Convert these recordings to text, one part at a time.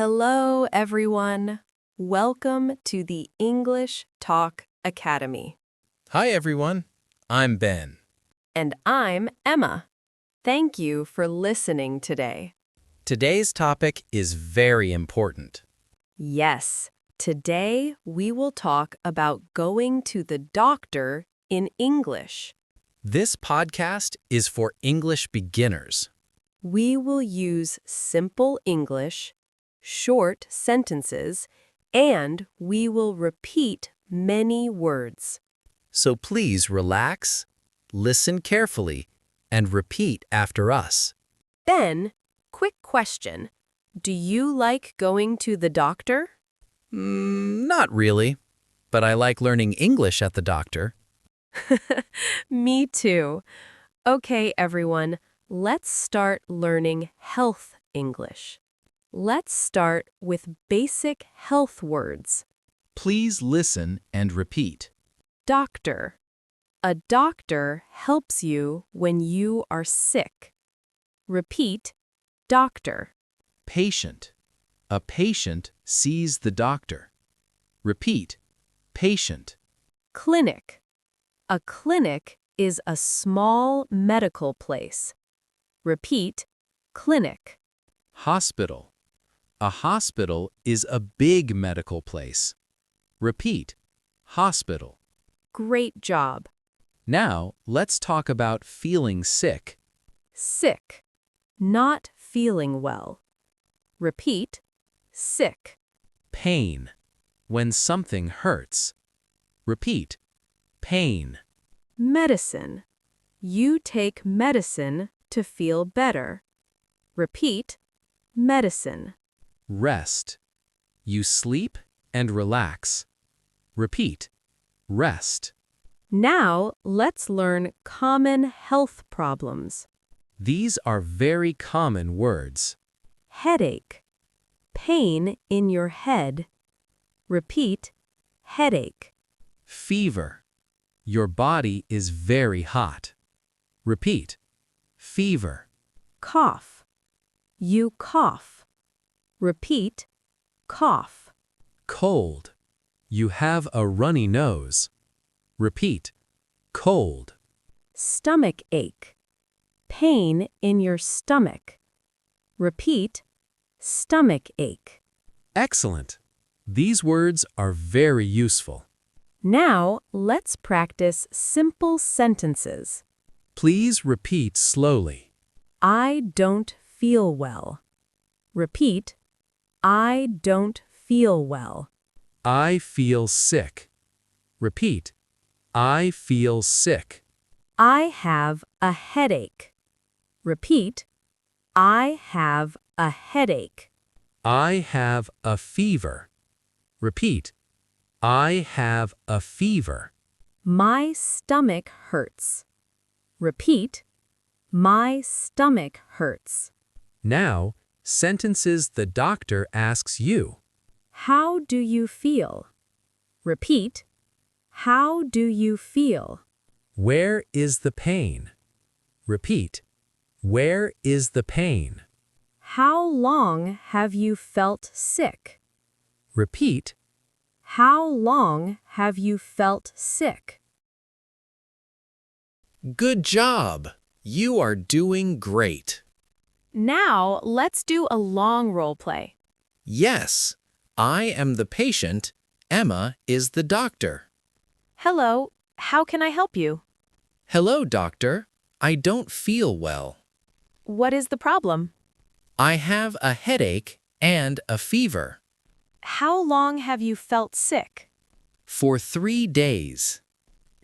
Hello, everyone. Welcome to the English Talk Academy. Hi everyone, I'm Ben. And I'm Emma. Thank you for listening today. Today's topic is very important. Yes, today we will talk about going to the doctor in English. This podcast is for English beginners. We will use simple English, short sentences, and we will repeat many words. So please relax, listen carefully, and repeat after us. Ben, quick question. Do you like going to the doctor? Not really, but I like learning English at the doctor. Me too. Okay, everyone, let's start learning health English. Let's start with basic health words. Please listen and repeat. Doctor. A doctor helps you when you are sick. Repeat, doctor. Patient. A patient sees the doctor. Repeat, patient. Clinic. A clinic is a small medical place. Repeat, clinic. Hospital. A hospital is a big medical place. Repeat, hospital. Great job. Now, let's talk about feeling sick. Sick. Not feeling well. Repeat, sick. Pain. When something hurts. Repeat, pain. Medicine. You take medicine to feel better. Repeat, medicine. Rest. You sleep and relax. Repeat, rest. Now, let's learn common health problems. These are very common words. Headache. Pain in your head. Repeat, headache. Fever. Your body is very hot. Repeat, fever. Cough. You cough. Repeat, cough. Cold. You have a runny nose. Repeat, cold. Stomach ache. Pain in your stomach. Repeat, stomach ache. Excellent. These words are very useful. Now, let's practice simple sentences. Please repeat slowly. I don't feel well. Repeat, I don't feel well. I feel sick. Repeat, I feel sick. I have a headache. Repeat, I have a headache. I have a fever. Repeat, I have a fever. My stomach hurts. Repeat, my stomach hurts. Now, sentences the doctor asks you. How do you feel? Repeat, how do you feel? Where is the pain? Repeat, where is the pain? How long have you felt sick? Repeat, How long have you felt sick? good job. You are doing great. Now, let's do a long role play. Yes, I am the patient. Emma is the doctor. Hello, how can I help you? Hello, doctor. I don't feel well. What is the problem? I have a headache and a fever. How long have you felt sick? For 3 days.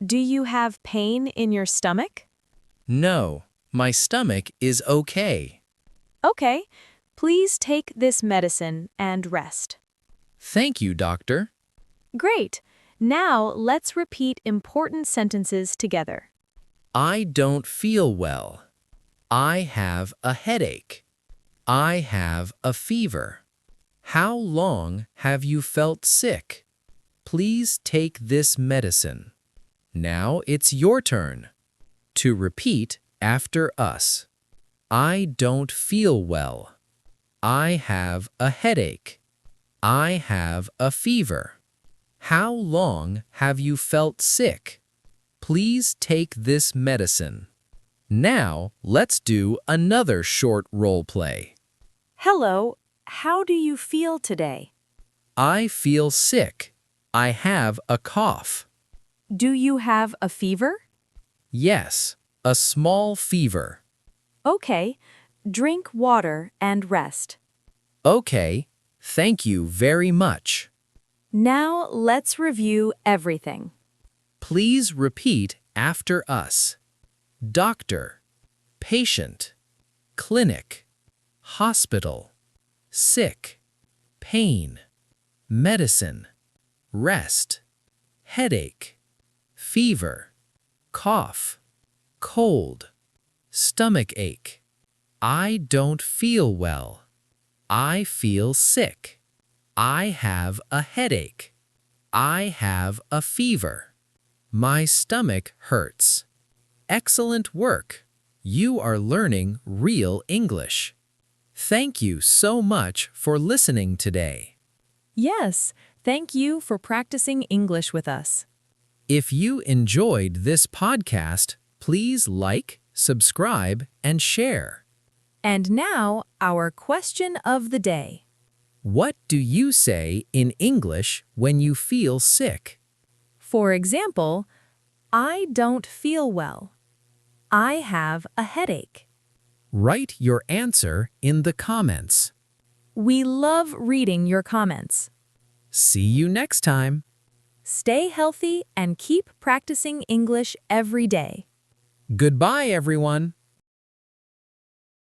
Do you have pain in your stomach? No, my stomach is okay. Okay, please take this medicine and rest. Thank you, doctor. Great. Now let's repeat important sentences together. I don't feel well. I have a headache. I have a fever. How long have you felt sick? Please take this medicine. Now it's your turn to repeat after us. I don't feel well. I have a headache. I have a fever. How long have you felt sick? Please take this medicine. Now, let's do another short role play. Hello, how do you feel today? I feel sick. I have a cough. Do you have a fever? Yes, a small fever. Okay, drink water and rest. Okay, thank you very much. Now let's review everything. Please repeat after us. Doctor, patient, clinic, hospital, sick, pain, medicine, rest, headache, fever, cough, cold, stomach ache. I don't feel well. I feel sick. I have a headache. I have a fever. My stomach hurts. Excellent work. You are learning real English. Thank you so much for listening today. Yes, thank you for practicing English with us. If you enjoyed this podcast, please like, subscribe, and share. And now, our question of the day. What do you say in English when you feel sick? For example, I don't feel well. I have a headache. Write your answer in the comments. We love reading your comments. See you next time. Stay healthy and keep practicing English every day. Goodbye, everyone.